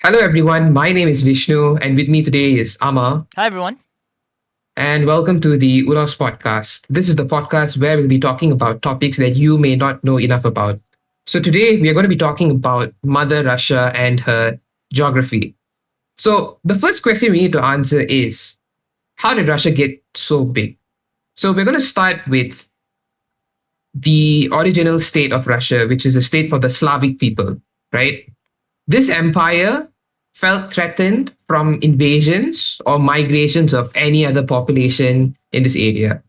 Hello, everyone. My name is Vishnu, and with me today is Ama. Hi, everyone. And welcome to the UDOS podcast. This is the podcast where we'll be talking about topics that you may not know enough about. So, today we are going to be talking about Mother Russia and her geography. So, the first question we need to answer is, how did Russia get so big? So, we're going to start with the original state of Russia, which is a state for the Slavic people, right? This empire felt threatened from invasions or migrations of any other population in this area.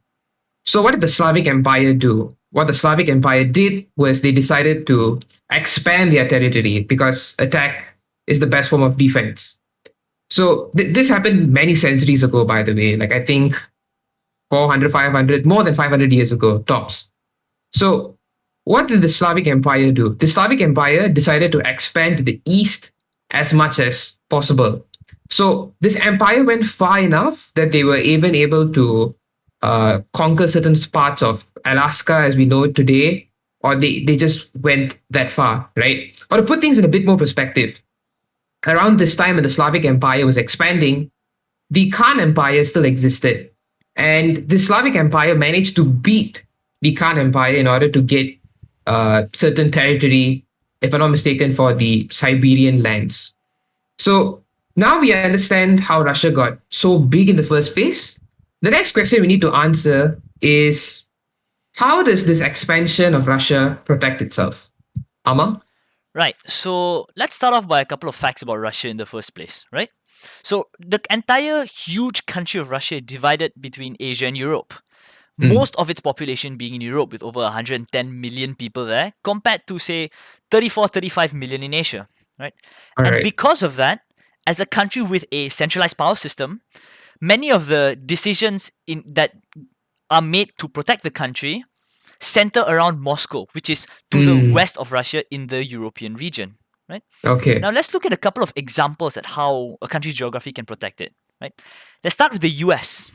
So, what did the Slavic Empire do? What the Slavic Empire did was they decided to expand their territory because attack is the best form of defense. So, this happened many centuries ago, by the way. Like, I think 400, 500, more than 500 years ago, tops. So, what did the Slavic Empire do? The Slavic Empire decided to expand to the east as much as possible. So, this empire went far enough that they were even able to conquer certain parts of Alaska as we know it today, or they just went that far, right? Or to put things in a bit more perspective, around this time when the Slavic Empire was expanding, the Khan Empire still existed. And the Slavic Empire managed to beat the Khan Empire in order to get certain territory, if I'm not mistaken, for the Siberian lands. So now we understand how Russia got so big in the first place. The next question we need to answer is, how does this expansion of Russia protect itself? Ama? Right. So let's start off by a couple of facts about Russia in the first place, right? So the entire huge country of Russia is divided between Asia and Europe. Most of its population being in Europe with over 110 million people there, compared to, say, 34, 35 million in Asia, right? All And right. because of that, as a country with a centralized power system, many of the decisions that are made to protect the country center around Moscow, which is to the west of Russia in the European region, right? Okay. Now let's look at a couple of examples at how a country's geography can protect it, right? Let's start with the US.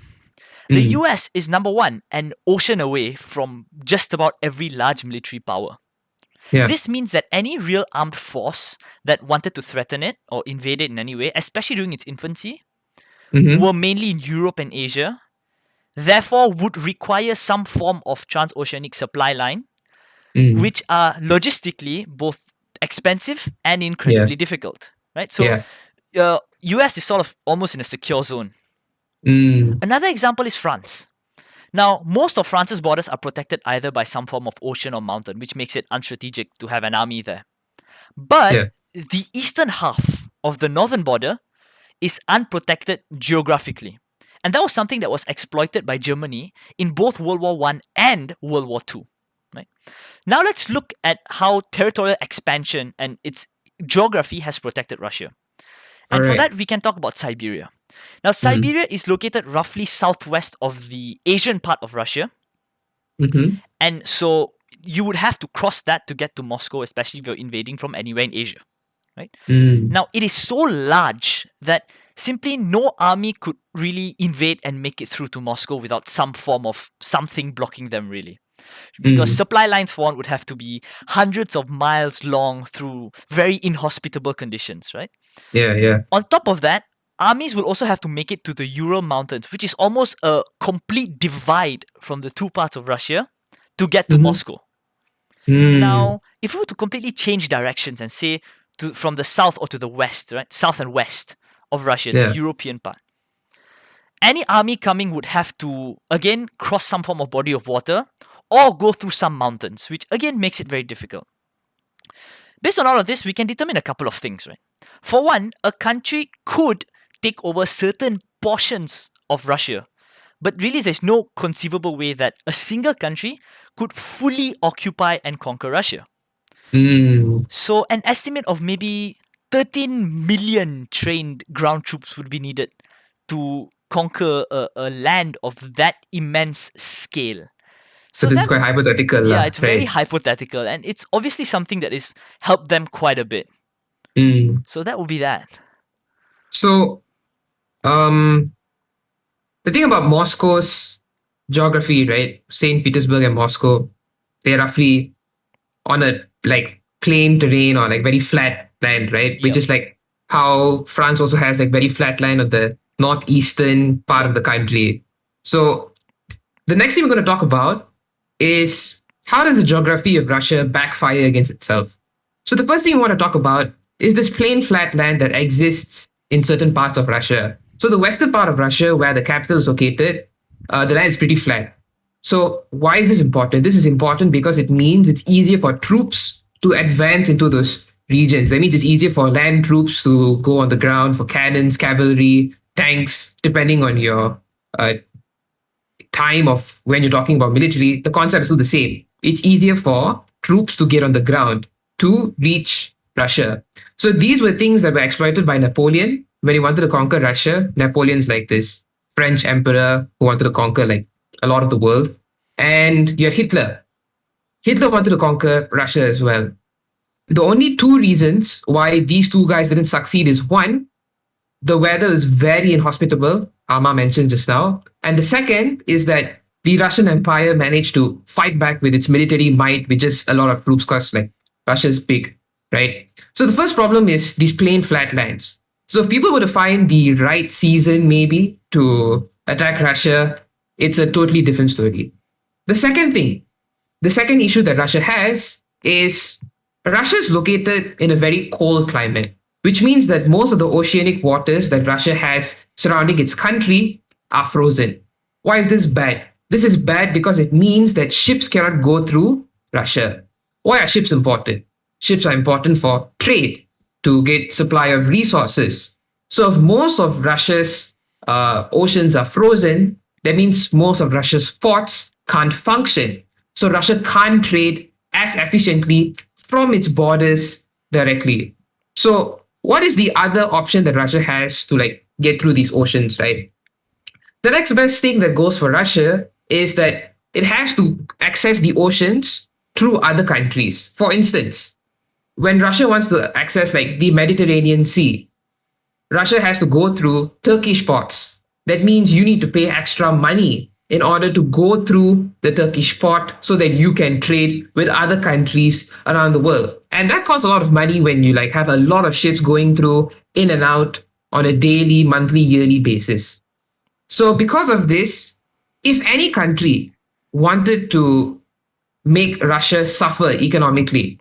The US is number one, an ocean away from just about every large military power. Yeah. This means that any real armed force that wanted to threaten it or invade it in any way, especially during its infancy, were mainly in Europe and Asia, therefore would require some form of transoceanic supply line, which are logistically both expensive and incredibly difficult, right? So US is sort of almost in a secure zone. Another example is France. Now, most of France's borders are protected either by some form of ocean or mountain, which makes it unstrategic to have an army there. But the eastern half of the northern border is unprotected geographically. And that was something that was exploited by Germany in both World War I and World War II. Right? Now let's look at how territorial expansion and its geography has protected Russia. And for that, we can talk about Siberia. Now, Siberia is located roughly southwest of the Asian part of Russia. And so you would have to cross that to get to Moscow, especially if you're invading from anywhere in Asia. Right? Now, it is so large that simply no army could really invade and make it through to Moscow without some form of something blocking them, really. Because supply lines for one would have to be hundreds of miles long through very inhospitable conditions, right? Yeah. On top of that, armies will also have to make it to the Ural Mountains, which is almost a complete divide from the two parts of Russia to get to Moscow. Now, if we were to completely change directions and say from the south or to the west, right, south and west of Russia, the European part, any army coming would have to, again, cross some form of body of water or go through some mountains, which again makes it very difficult. Based on all of this, we can determine a couple of things, right? For one, a country could take over certain portions of Russia, but really there's no conceivable way that a single country could fully occupy and conquer Russia. So an estimate of maybe 13 million trained ground troops would be needed to conquer a land of that immense scale. So this is quite hypothetical. Yeah, it's very hypothetical, and it's obviously something that has helped them quite a bit. So that would be that. So, the thing about Moscow's geography, right? St. Petersburg and Moscow, they're roughly on a like plain terrain or like very flat land, right? Which is like how France also has like very flat line of the northeastern part Yep. of the country. So the next thing we're going to talk about is how does the geography of Russia backfire against itself? So the first thing we want to talk about is this plain flat land that exists in certain parts of Russia. So the western part of Russia, where the capital is located, the land is pretty flat. So why is this important? This is important because it means it's easier for troops to advance into those regions. That means it's easier for land troops to go on the ground, for cannons, cavalry, tanks, depending on your time of when you're talking about military, the concept is still the same. It's easier for troops to get on the ground to reach Russia. So these were things that were exploited by Napoleon when he wanted to conquer Russia. Napoleon's like this French emperor who wanted to conquer like a lot of the world. And you had Hitler. Hitler wanted to conquer Russia as well. The only two reasons why these two guys didn't succeed is one, the weather is very inhospitable, Amma mentioned just now. And the second is that the Russian Empire managed to fight back with its military might with just a lot of troops because like Russia's big, right? So the first problem is these plain flat lands. So if people were to find the right season maybe to attack Russia, it's a totally different story. The second thing, the second issue that Russia has is Russia is located in a very cold climate, which means that most of the oceanic waters that Russia has surrounding its country are frozen. Why is this bad? This is bad because it means that ships cannot go through Russia. Why are ships important? Ships are important for trade, to get supply of resources. So if most of Russia's oceans are frozen, that means most of Russia's ports can't function. So Russia can't trade as efficiently from its borders directly. So what is the other option that Russia has to like get through these oceans, right? The next best thing that goes for Russia is that it has to access the oceans through other countries. For instance, when Russia wants to access like the Mediterranean Sea, Russia has to go through Turkish ports. That means you need to pay extra money in order to go through the Turkish port so that you can trade with other countries around the world. And that costs a lot of money when you like have a lot of ships going through in and out on a daily, monthly, yearly basis. So because of this, if any country wanted to make Russia suffer economically,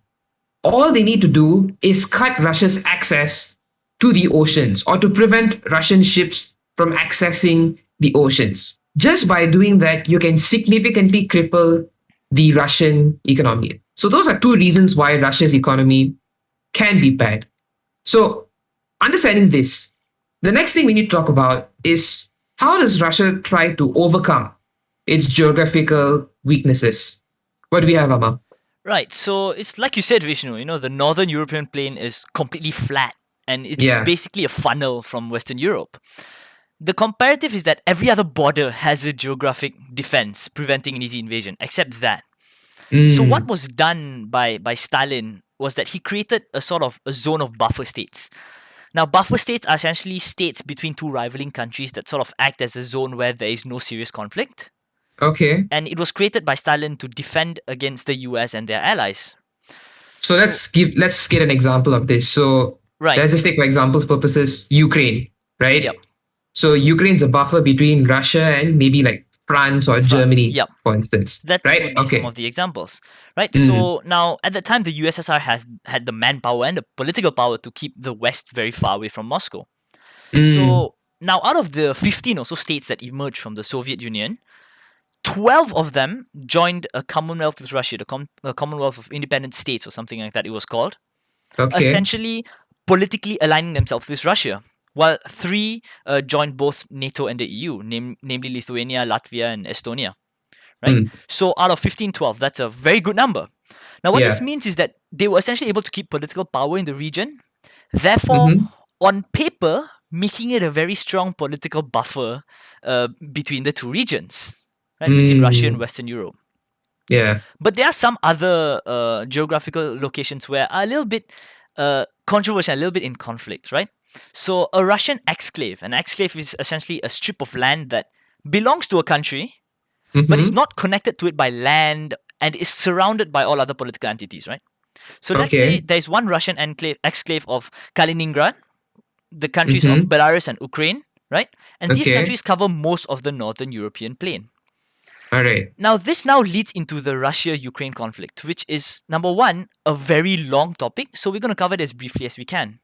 all they need to do is cut Russia's access to the oceans or to prevent Russian ships from accessing the oceans. Just by doing that, you can significantly cripple the Russian economy. So those are two reasons why Russia's economy can be bad. So understanding this, the next thing we need to talk about is how does Russia try to overcome its geographical weaknesses? What do we have, Amma? Right. So it's like you said, Vishnu, the northern European plain is completely flat and it's Yeah. basically a funnel from Western Europe. The comparative is that every other border has a geographic defense preventing an easy invasion, except that. So what was done by Stalin was that he created a sort of a zone of buffer states. Now, buffer states are essentially states between two rivaling countries that sort of act as a zone where there is no serious conflict. Okay. And it was created by Stalin to defend against the US and their allies. So let's get an example of this. So Right. let's just take for example's purposes Ukraine, right? Yep. So Ukraine's a buffer between Russia and maybe like France or Germany, yep. for instance. That right? would be Okay. some of the examples, right? So now, at the time, the USSR had the manpower and the political power to keep the West very far away from Moscow. So now, out of the 15 or so states that emerged from the Soviet Union, 12 of them joined a Commonwealth with Russia, the Commonwealth of Independent States or something like that it was called, essentially politically aligning themselves with Russia. While 3 joined both NATO and the EU, namely Lithuania, Latvia, and Estonia. Right? So out of 15, 12, that's a very good number. Now, what this means is that they were essentially able to keep political power in the region, therefore, on paper, making it a very strong political buffer between the two regions, right? Between Russia and Western Europe. Yeah. But there are some other geographical locations where are a little bit controversial, a little bit in conflict, right? So a Russian exclave, an exclave is essentially a strip of land that belongs to a country, but is not connected to it by land and is surrounded by all other political entities, right? So let's say there's one Russian exclave of Kaliningrad, the countries of Mm-hmm. Belarus and Ukraine, right? And these Okay. countries cover most of the northern European plain. All right. Now, this now leads into the Russia-Ukraine conflict, which is, number one, a very long topic, so we're going to cover it as briefly as we can.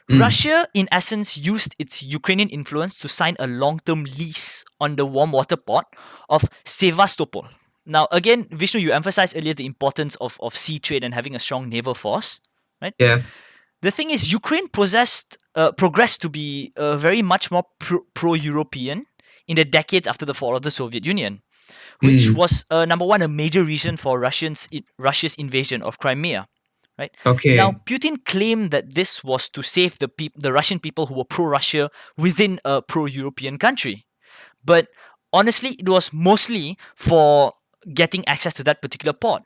Mm. Russia, in essence, used its Ukrainian influence to sign a long-term lease on the warm water port of Sevastopol. Now, again, Vishnu, you emphasized earlier the importance of sea trade and having a strong naval force, right? Yeah. The thing is, Ukraine progressed to be very much more pro-European in the decades after the fall of the Soviet Union, which Mm. was number one a major reason for Russia's invasion of Crimea. Right now, Okay. Putin claimed that this was to save the Russian people who were pro-Russia within a pro-European country, but honestly, it was mostly for getting access to that particular port.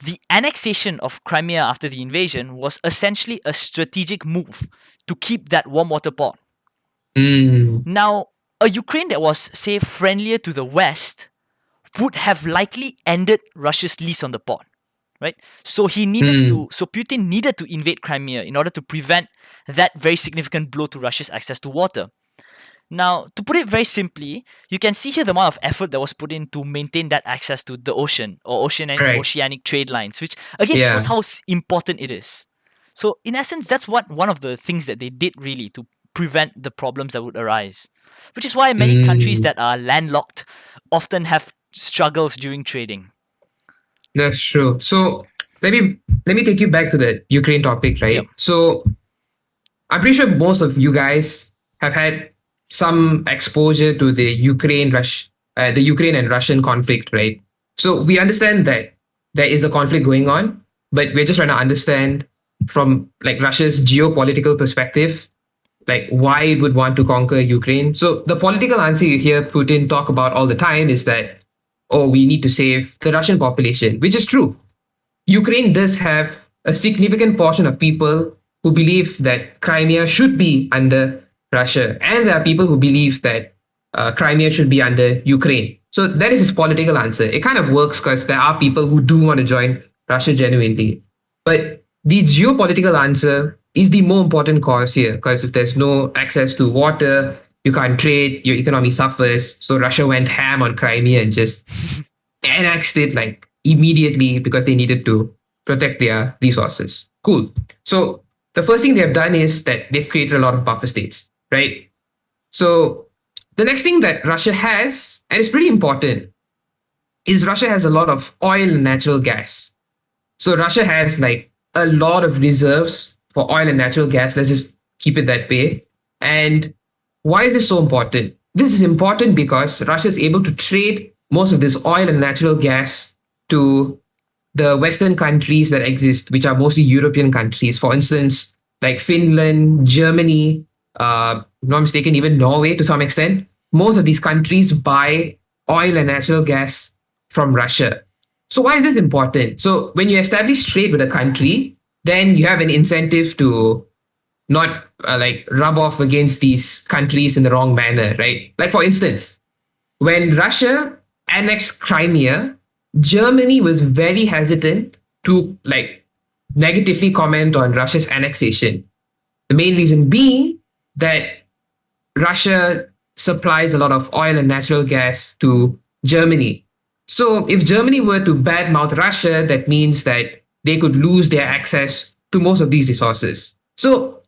The annexation of Crimea after the invasion was essentially a strategic move to keep that warm water port. Mm. Now, a Ukraine that was, say, friendlier to the West would have likely ended Russia's lease on the port, right? So Mm. Putin needed to invade Crimea in order to prevent that very significant blow to Russia's access to water. Now, to put it very simply, you can see here the amount of effort that was put in to maintain that access to the ocean or Correct. oceanic trade lines, which again shows Yeah. how important it is. So, in essence, that's what one of the things that they did really to prevent the problems that would arise. Which is why many countries Mm. that are landlocked often have struggles during trading. That's true. So let me take you back to the Ukraine topic, Yep. right? So I'm pretty sure most of you guys have had some exposure to the Ukraine and Russian conflict, right? So we understand that there is a conflict going on, but we're just trying to understand from like Russia's geopolitical perspective, like why it would want to conquer Ukraine. So the political answer you hear Putin talk about all the time is that, oh, we need to save the Russian population, which is true. Ukraine does have a significant portion of people who believe that Crimea should be under Russia, and there are people who believe that Crimea should be under Ukraine. So that is his political answer. It kind of works because there are people who do want to join Russia genuinely. But the geopolitical answer is the more important cause here because if there's no access to water, you can't trade, your economy suffers. So Russia went ham on Crimea and just annexed it like immediately because they needed to protect their resources. Cool. So the first thing they've done is that they've created a lot of buffer states, right? So the next thing that Russia has, and it's pretty important, is Russia has a lot of oil and natural gas. So Russia has like a lot of reserves for oil and natural gas. Let's just keep it that way. And why is this so important? This is important because Russia is able to trade most of this oil and natural gas to the Western countries that exist, which are mostly European countries. For instance, like Finland, Germany, if not mistaken, even Norway to some extent. Most of these countries buy oil and natural gas from Russia. So why is this important? So when you establish trade with a country, then you have an incentive to not like rub off against these countries in the wrong manner, right? Like for instance, when Russia annexed Crimea, Germany was very hesitant to like negatively comment on Russia's annexation. The main reason being that Russia supplies a lot of oil and natural gas to Germany. So if Germany were to badmouth Russia, that means that they could lose their access to most of these resources. So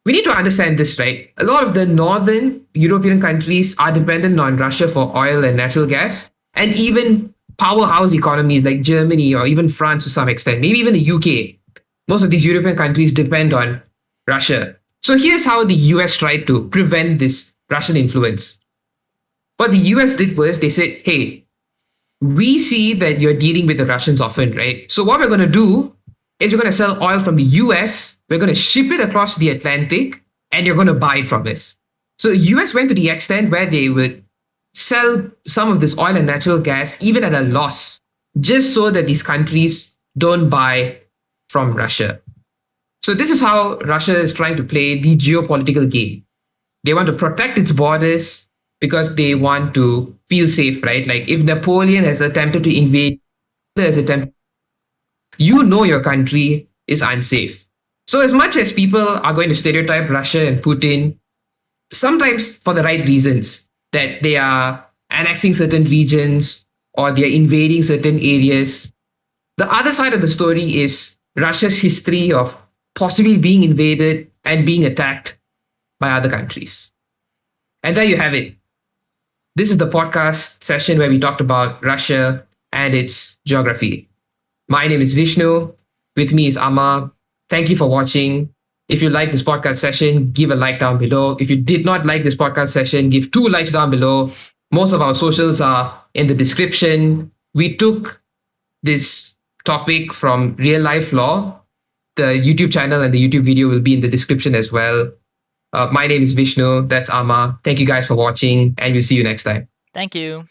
we need to understand this, right? A lot of the northern European countries are dependent on Russia for oil and natural gas, and even powerhouse economies like Germany or even France to some extent, maybe even the UK. Most of these European countries depend on Russia. So here's how the US tried to prevent this Russian influence. What the US did was they said, hey, we see that you're dealing with the Russians often, right? So what we're going to do is we're going to sell oil from the US, we're going to ship it across the Atlantic, and you're going to buy it from us. So US went to the extent where they would sell some of this oil and natural gas even at a loss, just so that these countries don't buy from Russia. So this is how Russia is trying to play the geopolitical game. They want to protect its borders because they want to feel safe, right? Like if Napoleon has attempted to invade, has attempted, you know your country is unsafe. So, as much as people are going to stereotype Russia and Putin, sometimes for the right reasons, that they are annexing certain regions or they are invading certain areas, the other side of the story is Russia's history of possibly being invaded and being attacked by other countries. And there you have it. This is the podcast session where we talked about Russia and its geography. My name is Vishnu. With me is Amma. Thank you for watching. If you like this podcast session, give a like down below. If you did not like this podcast session, give 2 likes down below. Most of our socials are in the description. We took this topic from real life law. The YouTube channel and the YouTube video will be in the description as well. My name is Vishnu. That's Amma. Thank you guys for watching, and we'll see you next time. Thank you.